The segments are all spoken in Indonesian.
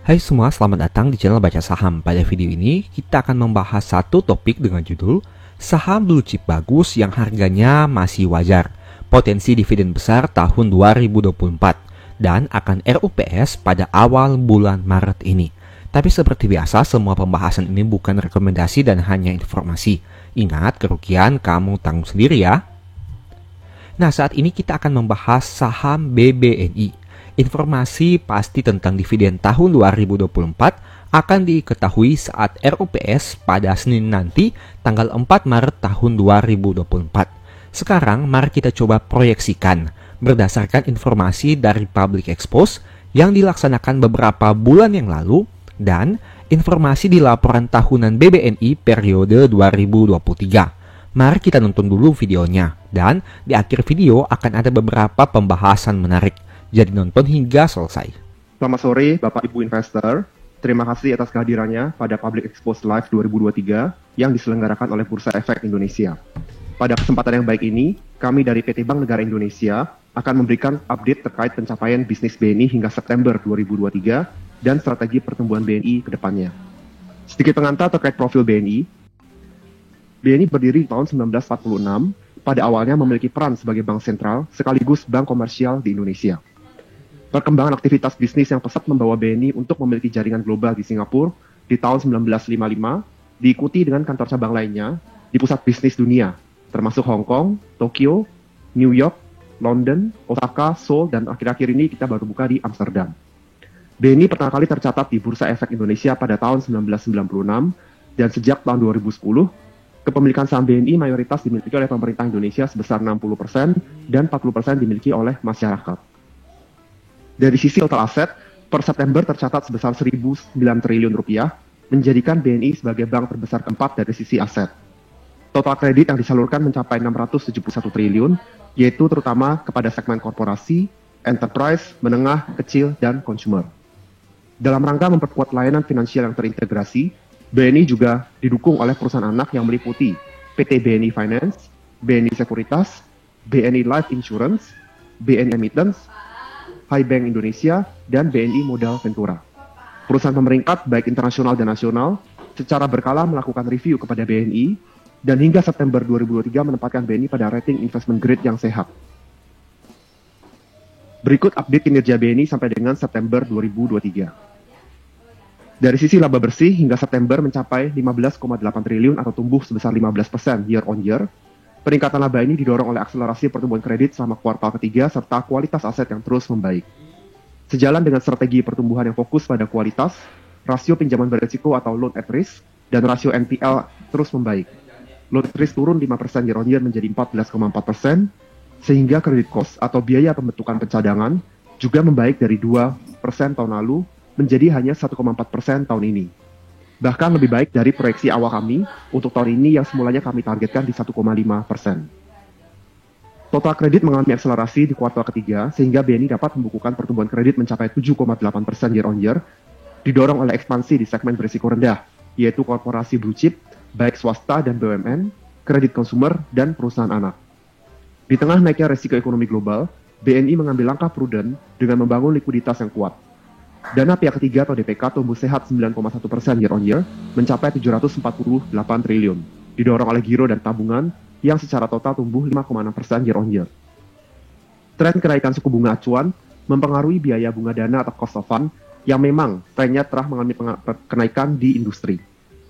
Hai semua, selamat datang di channel Baca Saham. Pada video ini, kita akan membahas satu topik dengan judul Saham blue chip bagus yang harganya masih wajar, potensi dividen besar tahun 2024, dan akan RUPS pada awal bulan Maret ini. Tapi seperti biasa, semua pembahasan ini bukan rekomendasi dan hanya informasi. Ingat, kerugian kamu tanggung sendiri ya. Nah, saat ini kita akan membahas saham BBNI. Informasi pasti tentang dividen tahun 2024 akan diketahui saat RUPS pada Senin nanti tanggal 4 Maret tahun 2024. Sekarang mari kita coba proyeksikan berdasarkan informasi dari Public Expose yang dilaksanakan beberapa bulan yang lalu dan informasi di laporan tahunan BBNI periode 2023. Mari kita nonton dulu videonya dan di akhir video akan ada beberapa pembahasan menarik. Jadi nonton hingga selesai. Selamat sore Bapak Ibu Investor. Terima kasih atas kehadirannya pada Public Expose Live 2023 yang diselenggarakan oleh Bursa Efek Indonesia. Pada kesempatan yang baik ini, kami dari PT Bank Negara Indonesia akan memberikan update terkait pencapaian bisnis BNI hingga September 2023 dan strategi pertumbuhan BNI ke depannya. Sedikit pengantar terkait profil BNI. BNI berdiri di tahun 1946, pada awalnya memiliki peran sebagai bank sentral sekaligus bank komersial di Indonesia. Perkembangan aktivitas bisnis yang pesat membawa BNI untuk memiliki jaringan global di Singapura di tahun 1955, diikuti dengan kantor cabang lainnya di pusat bisnis dunia, termasuk Hong Kong, Tokyo, New York, London, Osaka, Seoul, dan akhir-akhir ini kita baru buka di Amsterdam. BNI pertama kali tercatat di Bursa Efek Indonesia pada tahun 1996, dan sejak tahun 2010, kepemilikan saham BNI mayoritas dimiliki oleh pemerintah Indonesia sebesar 60% dan 40% dimiliki oleh masyarakat. Dari sisi total aset, per September tercatat sebesar 1.009 triliun rupiah, menjadikan BNI sebagai bank terbesar keempat dari sisi aset. Total kredit yang disalurkan mencapai 671 triliun, yaitu terutama kepada segmen korporasi, enterprise, menengah, kecil, dan consumer. Dalam rangka memperkuat layanan finansial yang terintegrasi, BNI juga didukung oleh perusahaan anak yang meliputi PT BNI Finance, BNI Sekuritas, BNI Life Insurance, BNI Emittance, Hai Bank Indonesia, dan BNI Modal Ventura. Perusahaan pemerintah baik internasional dan nasional secara berkala melakukan review kepada BNI dan hingga September 2023 menempatkan BNI pada rating investment grade yang sehat. Berikut update kinerja BNI sampai dengan September 2023. Dari sisi laba bersih hingga September mencapai 15,8 triliun atau tumbuh sebesar 15% year on year. Peningkatan laba ini didorong oleh akselerasi pertumbuhan kredit selama kuartal ketiga serta kualitas aset yang terus membaik. Sejalan dengan strategi pertumbuhan yang fokus pada kualitas, rasio pinjaman berisiko atau loan at risk dan rasio NPL terus membaik. Loan at risk turun 5% year on year menjadi 14,4%, sehingga kredit cost atau biaya pembentukan pencadangan juga membaik dari 2% tahun lalu menjadi hanya 1,4% tahun ini. Bahkan lebih baik dari proyeksi awal kami untuk tahun ini yang semulanya kami targetkan di 1,5%. Total kredit mengalami akselerasi di kuartal ketiga sehingga BNI dapat membukukan pertumbuhan kredit mencapai 7,8% year on year, didorong oleh ekspansi di segmen berisiko rendah, yaitu korporasi blue chip, baik swasta dan BUMN, kredit konsumer, dan perusahaan anak. Di tengah naiknya risiko ekonomi global, BNI mengambil langkah prudent dengan membangun likuiditas yang kuat. Dana pihak ketiga atau DPK tumbuh sehat 9,1% year on year, mencapai 748 triliun, didorong oleh giro dan tabungan yang secara total tumbuh 5,6% year on year. Tren kenaikan suku bunga acuan mempengaruhi biaya bunga dana atau cost of fund yang memang trennya telah mengalami kenaikan di industri.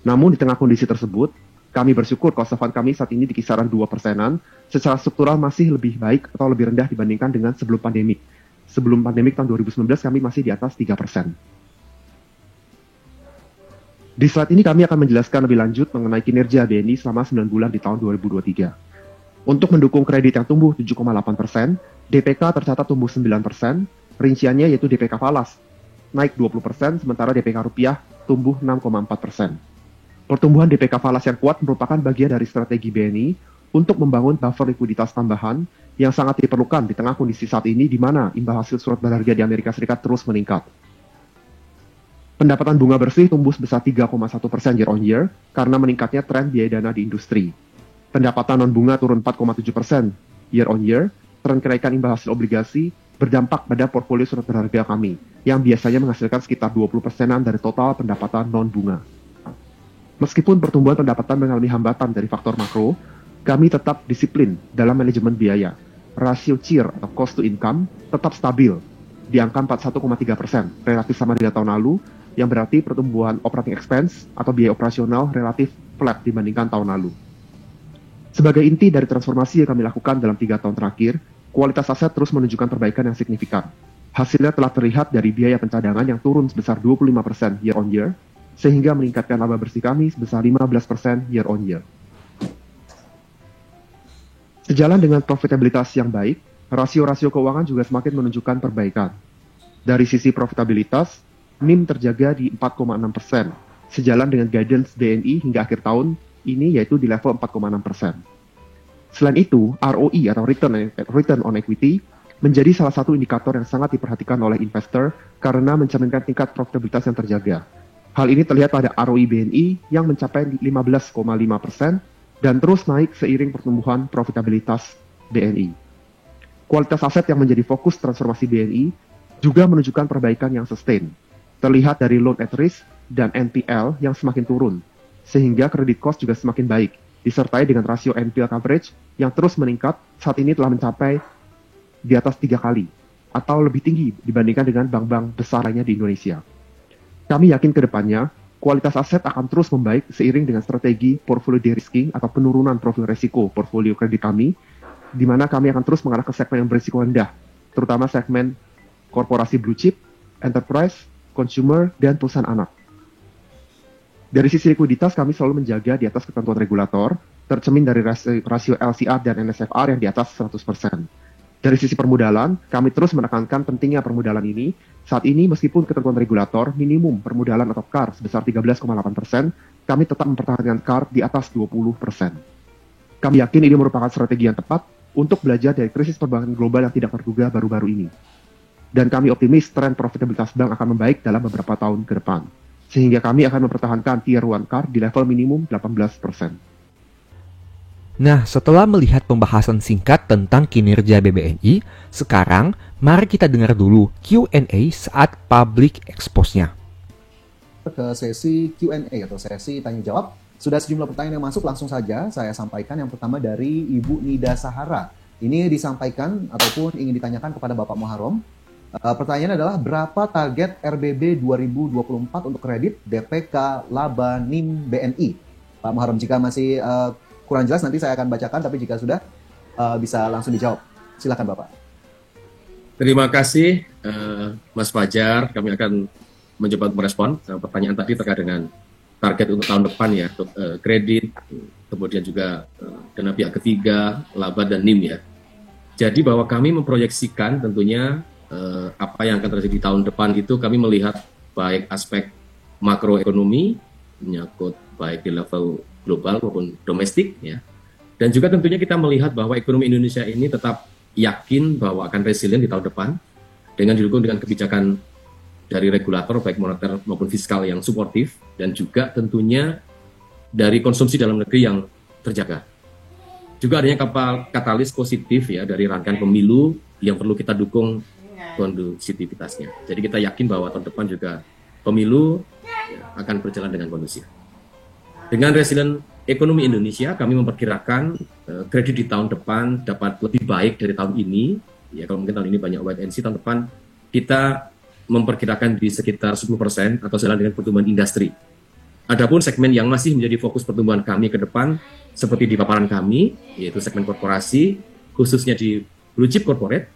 Namun di tengah kondisi tersebut, kami bersyukur cost of fund kami saat ini di kisaran 2%, secara struktural masih lebih baik atau lebih rendah dibandingkan dengan sebelum pandemik. Sebelum pandemik tahun 2019 kami masih di atas 3%. Di slide ini kami akan menjelaskan lebih lanjut mengenai kinerja BNI selama 9 bulan di tahun 2023. Untuk mendukung kredit yang tumbuh 7,8%, DPK tercatat tumbuh 9%, rinciannya yaitu DPK falas naik 20%, sementara DPK rupiah tumbuh 6,4%. Pertumbuhan DPK falas yang kuat merupakan bagian dari strategi BNI untuk membangun buffer likuiditas tambahan yang sangat diperlukan di tengah kondisi saat ini di mana imbal hasil surat berharga di Amerika Serikat terus meningkat. Pendapatan bunga bersih tumbuh sebesar 3,1% year on year karena meningkatnya tren biaya dana di industri. Pendapatan non bunga turun 4,7% year on year, tren kenaikan imbal hasil obligasi berdampak pada portfolio surat berharga kami, yang biasanya menghasilkan sekitar 20%-an dari total pendapatan non-bunga. Meskipun pertumbuhan pendapatan mengalami hambatan dari faktor makro, kami tetap disiplin dalam manajemen biaya. Rasio CIR atau cost to income tetap stabil di angka 41,3% relatif sama dengan tahun lalu, yang berarti pertumbuhan operating expense atau biaya operasional relatif flat dibandingkan tahun lalu. Sebagai inti dari transformasi yang kami lakukan dalam 3 tahun terakhir, kualitas aset terus menunjukkan perbaikan yang signifikan. Hasilnya telah terlihat dari biaya pencadangan yang turun sebesar 25% year on year, sehingga meningkatkan laba bersih kami sebesar 15% year on year. Sejalan dengan profitabilitas yang baik, rasio-rasio keuangan juga semakin menunjukkan perbaikan. Dari sisi profitabilitas, NIM terjaga di 4,6%, sejalan dengan guidance BNI hingga akhir tahun ini yaitu di level 4,6%. Selain itu, ROE atau return on equity menjadi salah satu indikator yang sangat diperhatikan oleh investor karena mencerminkan tingkat profitabilitas yang terjaga. Hal ini terlihat pada ROE BNI yang mencapai 15,5% dan terus naik seiring pertumbuhan profitabilitas BNI. Kualitas aset yang menjadi fokus transformasi BNI juga menunjukkan perbaikan yang sustain. Terlihat dari loan at risk dan NPL yang semakin turun, sehingga credit cost juga semakin baik, disertai dengan rasio NPL coverage yang terus meningkat, saat ini telah mencapai di atas 3 kali, atau lebih tinggi dibandingkan dengan bank-bank besar lainnya di Indonesia. Kami yakin ke depannya, kualitas aset akan terus membaik seiring dengan strategi portfolio de-risking atau penurunan profil resiko portfolio kredit kami, di mana kami akan terus mengarah ke segmen yang berisiko rendah, terutama segmen korporasi blue chip, enterprise, consumer, dan perusahaan anak. Dari sisi likuiditas, kami selalu menjaga di atas ketentuan regulator, tercermin dari rasio LCR dan NSFR yang di atas 100%. Dari sisi permodalan, kami terus menekankan pentingnya permodalan ini. Saat ini, meskipun ketentuan regulator, minimum permodalan atau CAR sebesar 13,8%, kami tetap mempertahankan CAR di atas 20%. Kami yakin ini merupakan strategi yang tepat untuk belajar dari krisis perbankan global yang tidak terduga baru-baru ini. Dan kami optimis tren profitabilitas bank akan membaik dalam beberapa tahun ke depan. Sehingga kami akan mempertahankan Tier 1 CAR di level minimum 18%. Nah, setelah melihat pembahasan singkat tentang kinerja BBNI, sekarang mari kita dengar dulu Q&A saat public expose-nya. Ke sesi Q&A atau sesi tanya jawab. Sudah sejumlah pertanyaan yang masuk, langsung saja saya sampaikan. Yang pertama dari Ibu Nida Sahara. Ini disampaikan ataupun ingin ditanyakan kepada Bapak Muharrem. Pertanyaannya adalah berapa target RBB 2024 untuk kredit, DPK, laba, NIM, BNI? Pak Muharrem, jika masih kurang jelas nanti saya akan bacakan, tapi jika sudah bisa langsung dijawab. Silakan Bapak. Terima kasih Mas Fajar. Kami akan mencoba merespon pertanyaan tadi terkait dengan target untuk tahun depan ya, untuk kredit, kemudian juga dana pihak ketiga, laba dan NIM ya. Jadi bahwa kami memproyeksikan tentunya apa yang akan terjadi di tahun depan itu kami melihat baik aspek makroekonomi, menyangkut baik di level global maupun domestik ya. Dan juga tentunya kita melihat bahwa ekonomi Indonesia ini tetap yakin bahwa akan resilient di tahun depan dengan didukung dengan kebijakan dari regulator baik moneter maupun fiskal yang suportif, dan juga tentunya dari konsumsi dalam negeri yang terjaga. Juga adanya katalis positif ya dari rangkaian pemilu yang perlu kita dukung kondusivitasnya. Jadi kita yakin bahwa tahun depan juga pemilu akan berjalan dengan kondusif. Dengan resilient ekonomi Indonesia, kami memperkirakan kredit di tahun depan dapat lebih baik dari tahun ini. Ya, kalau mungkin tahun ini banyak wait and see, tahun depan kita memperkirakan di sekitar 10% atau sejalan dengan pertumbuhan industri. Adapun segmen yang masih menjadi fokus pertumbuhan kami ke depan, seperti di paparan kami, yaitu segmen korporasi, khususnya di blue chip corporate,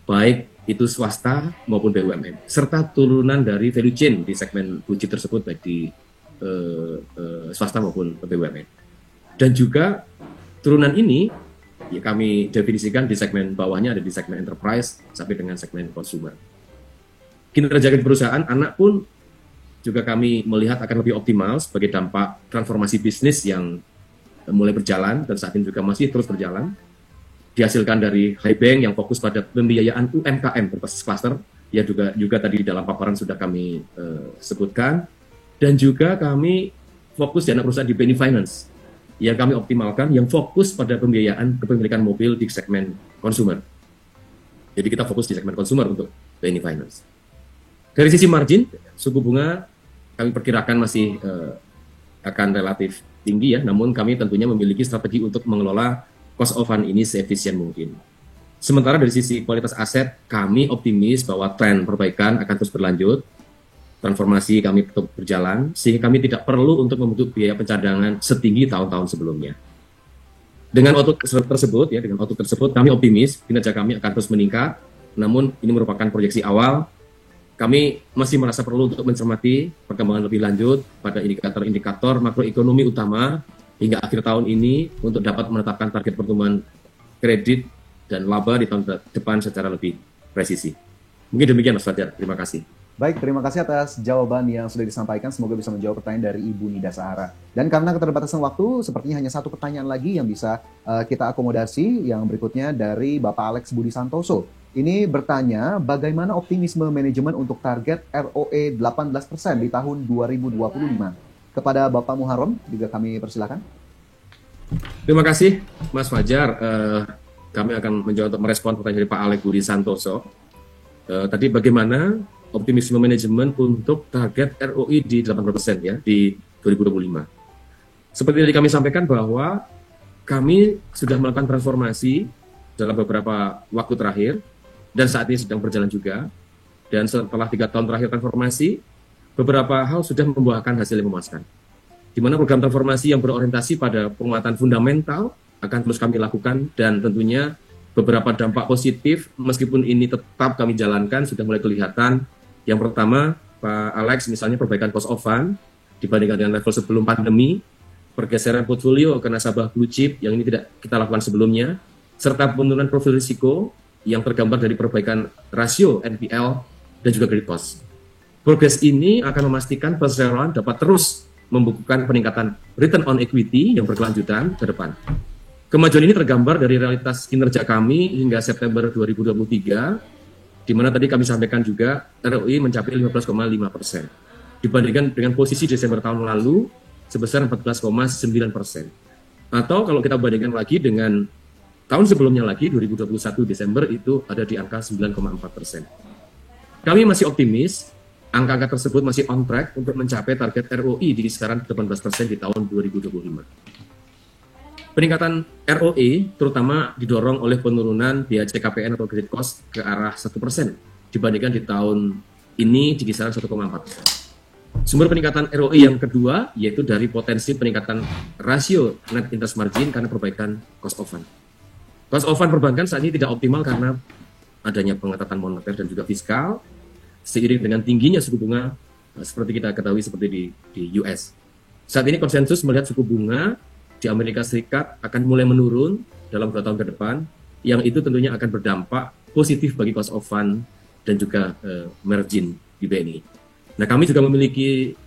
baik itu swasta maupun BUMN, serta turunan dari value chain di segmen blue chip tersebut, baik di swasta maupun BUMN. Dan juga turunan ini ya kami definisikan di segmen bawahnya, ada di segmen enterprise sampai dengan segmen consumer. Kinerja perusahaan anak pun juga kami melihat akan lebih optimal sebagai dampak transformasi bisnis yang mulai berjalan dan saat ini juga masih terus berjalan. Dihasilkan dari high bank yang fokus pada pembiayaan UMKM berbasis cluster, ya juga tadi dalam paparan sudah kami sebutkan. Dan juga kami fokus di anak perusahaan di BNI Finance yang kami optimalkan, yang fokus pada pembiayaan kepemilikan mobil di segmen consumer. Jadi kita fokus di segmen consumer untuk BNI Finance. Dari sisi margin, suku bunga kami perkirakan masih akan relatif tinggi ya, namun kami tentunya memiliki strategi untuk mengelola cost of fund ini seefisien mungkin. Sementara dari sisi kualitas aset, kami optimis bahwa tren perbaikan akan terus berlanjut, transformasi kami tetap berjalan, sehingga kami tidak perlu untuk membentuk biaya pencadangan setinggi tahun-tahun sebelumnya. Dengan outlook tersebut, kami optimis kinerja kami akan terus meningkat, namun ini merupakan proyeksi awal. Kami masih merasa perlu untuk mencermati perkembangan lebih lanjut pada indikator-indikator makroekonomi utama hingga akhir tahun ini untuk dapat menetapkan target pertumbuhan kredit dan laba di tahun depan secara lebih presisi. Mungkin demikian Mas Fajar, terima kasih. Baik, terima kasih atas jawaban yang sudah disampaikan. Semoga bisa menjawab pertanyaan dari Ibu Nida Sahara. Dan karena keterbatasan waktu, sepertinya hanya satu pertanyaan lagi yang bisa kita akomodasi. Yang berikutnya dari Bapak Alex Budi Santoso. Ini bertanya, bagaimana optimisme manajemen untuk target ROE 18% di tahun 2025? Kepada Bapak Muharrem, juga kami persilakan. Terima kasih, Mas Fajar. Kami akan menjawab untuk merespon pertanyaan dari Pak Alex Budi Santoso. Tadi bagaimana optimisme manajemen untuk target ROE di 18% ya di 2025. Seperti tadi kami sampaikan bahwa kami sudah melakukan transformasi dalam beberapa waktu terakhir dan saat ini sedang berjalan juga. Dan setelah 3 tahun terakhir transformasi, beberapa hal sudah membuahkan hasil yang memuaskan. Di mana program transformasi yang berorientasi pada penguatan fundamental akan terus kami lakukan dan tentunya beberapa dampak positif meskipun ini tetap kami jalankan sudah mulai kelihatan. Yang pertama, Pak Alex, misalnya perbaikan cost of fund dibandingkan dengan level sebelum pandemi, pergeseran portfolio ke nasabah blue chip yang ini tidak kita lakukan sebelumnya, serta penurunan profil risiko yang tergambar dari perbaikan rasio NPL dan juga credit cost. Progres ini akan memastikan perseroan dapat terus membukukan peningkatan return on equity yang berkelanjutan ke depan. Kemajuan ini tergambar dari realitas kinerja kami hingga September 2023, di mana tadi kami sampaikan juga ROE mencapai 15,5% dibandingkan dengan posisi Desember tahun lalu sebesar 14,9%. Atau kalau kita bandingkan lagi dengan tahun sebelumnya lagi 2021 Desember itu ada di angka 9,4%. Kami masih optimis angka-angka tersebut masih on track untuk mencapai target ROE di kisaran 18% di tahun 2025. Peningkatan ROE terutama didorong oleh penurunan biaya CKPN atau credit cost ke arah 1% dibandingkan di tahun ini di kisaran 1,4%. Sumber peningkatan ROE yang kedua yaitu dari potensi peningkatan rasio net interest margin karena perbaikan cost of fund. Cost of fund perbankan saat ini tidak optimal karena adanya pengetatan moneter dan juga fiskal seiring dengan tingginya suku bunga seperti kita ketahui seperti di US. Saat ini konsensus melihat suku bunga di Amerika Serikat akan mulai menurun dalam 2 tahun ke depan, yang itu tentunya akan berdampak positif bagi cost of fund dan juga margin di BNI. Nah, kami juga memiliki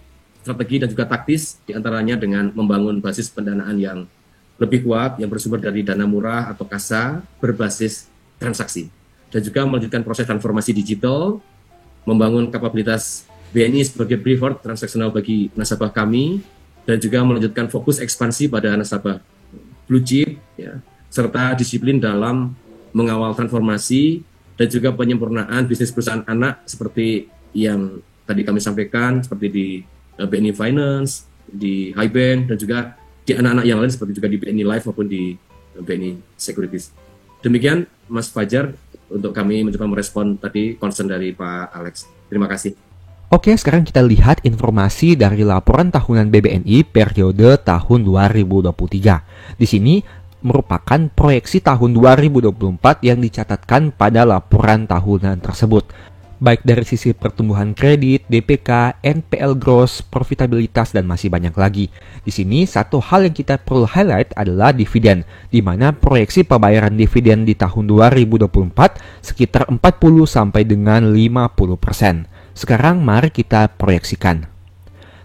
strategi dan juga taktis, diantaranya dengan membangun basis pendanaan yang lebih kuat, yang bersumber dari dana murah atau kasa berbasis transaksi, dan juga melanjutkan proses transformasi digital, membangun kapabilitas BNI sebagai preferred transaksional bagi nasabah kami, dan juga melanjutkan fokus ekspansi pada nasabah blue chip, ya, serta disiplin dalam mengawal transformasi dan juga penyempurnaan bisnis perusahaan anak seperti yang tadi kami sampaikan, seperti di BNI Finance, di Highbank, dan juga di anak-anak yang lain seperti juga di BNI Life maupun di BNI Securities. Demikian Mas Fajar untuk kami mencoba merespon tadi concern dari Pak Alex. Terima kasih. Oke, sekarang kita lihat informasi dari laporan tahunan BBNI periode tahun 2023. Di sini merupakan proyeksi tahun 2024 yang dicatatkan pada laporan tahunan tersebut. Baik dari sisi pertumbuhan kredit, DPK, NPL gross, profitabilitas, dan masih banyak lagi. Di sini satu hal yang kita perlu highlight adalah dividen, di mana proyeksi pembayaran dividen di tahun 2024 sekitar 40 sampai dengan 50%. Sekarang mari kita proyeksikan.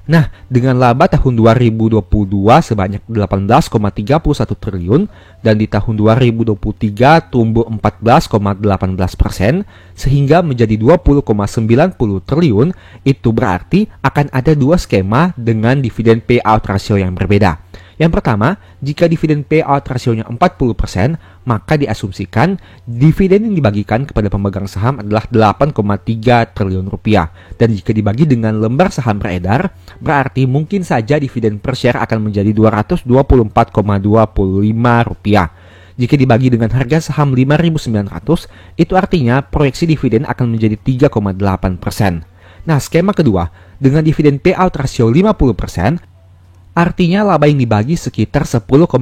Nah, dengan laba tahun 2022 sebanyak 18,31 triliun dan di tahun 2023 tumbuh 14,18% sehingga menjadi 20,90 triliun, itu berarti akan ada 2 skema dengan dividen payout ratio yang berbeda. Yang pertama, jika dividen payout rasionya 40%, maka diasumsikan dividen yang dibagikan kepada pemegang saham adalah 8,3 triliun rupiah. Dan jika dibagi dengan lembar saham beredar, berarti mungkin saja dividen per share akan menjadi 224,25 rupiah. Jika dibagi dengan harga saham 5.900, itu artinya proyeksi dividen akan menjadi 3,8%. Nah, skema kedua, dengan dividen payout rasio 50%, artinya laba yang dibagi sekitar 10,45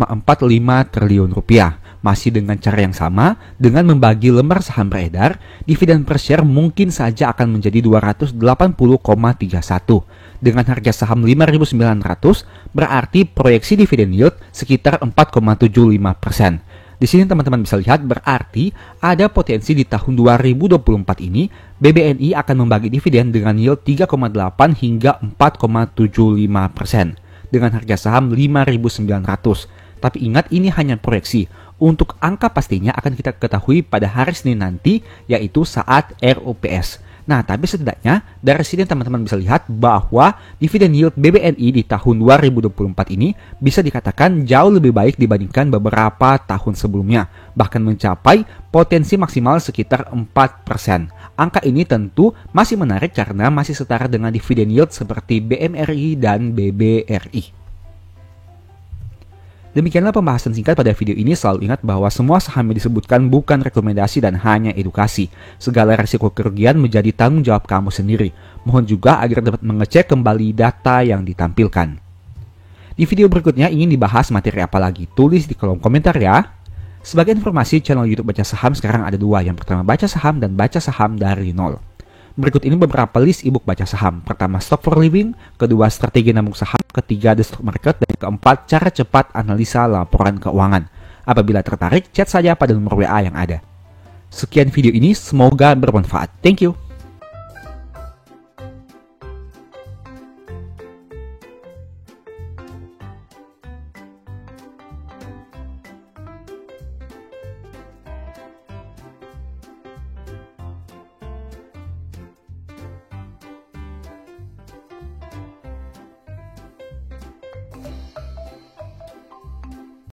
triliun rupiah. Masih dengan cara yang sama, dengan membagi lembar saham beredar, dividen per share mungkin saja akan menjadi 280,31. Dengan harga saham 5.900, berarti proyeksi dividen yield sekitar 4,75%. Di sini teman-teman bisa lihat berarti ada potensi di tahun 2024 ini BBNI akan membagi dividen dengan yield 3,8 hingga 4,75% dengan harga saham 5.900. Tapi ingat, ini hanya proyeksi. Untuk angka pastinya akan kita ketahui pada hari Senin nanti, yaitu saat ROPS. Nah, tapi setidaknya dari sini teman-teman bisa lihat bahwa dividen yield BBNI di tahun 2024 ini bisa dikatakan jauh lebih baik dibandingkan beberapa tahun sebelumnya, bahkan mencapai potensi maksimal sekitar 4%. Angka ini tentu masih menarik karena masih setara dengan dividen yield seperti BMRI dan BBRI. Demikianlah pembahasan singkat pada video ini. Selalu ingat bahwa semua saham yang disebutkan bukan rekomendasi dan hanya edukasi. Segala risiko kerugian menjadi tanggung jawab kamu sendiri. Mohon juga agar dapat mengecek kembali data yang ditampilkan. Di video berikutnya ingin dibahas materi apa lagi? Tulis di kolom komentar ya. Sebagai informasi, channel YouTube Baca Saham sekarang ada dua. Yang pertama Baca Saham dan Baca Saham dari Nol. Berikut ini beberapa list ebook baca saham. Pertama, Stock for Living. Kedua, Strategi Nabung Saham. Ketiga, The Stock Market. Dan keempat, Cara Cepat Analisa Laporan Keuangan. Apabila tertarik, chat saja pada nomor WA yang ada. Sekian video ini, semoga bermanfaat. Thank you.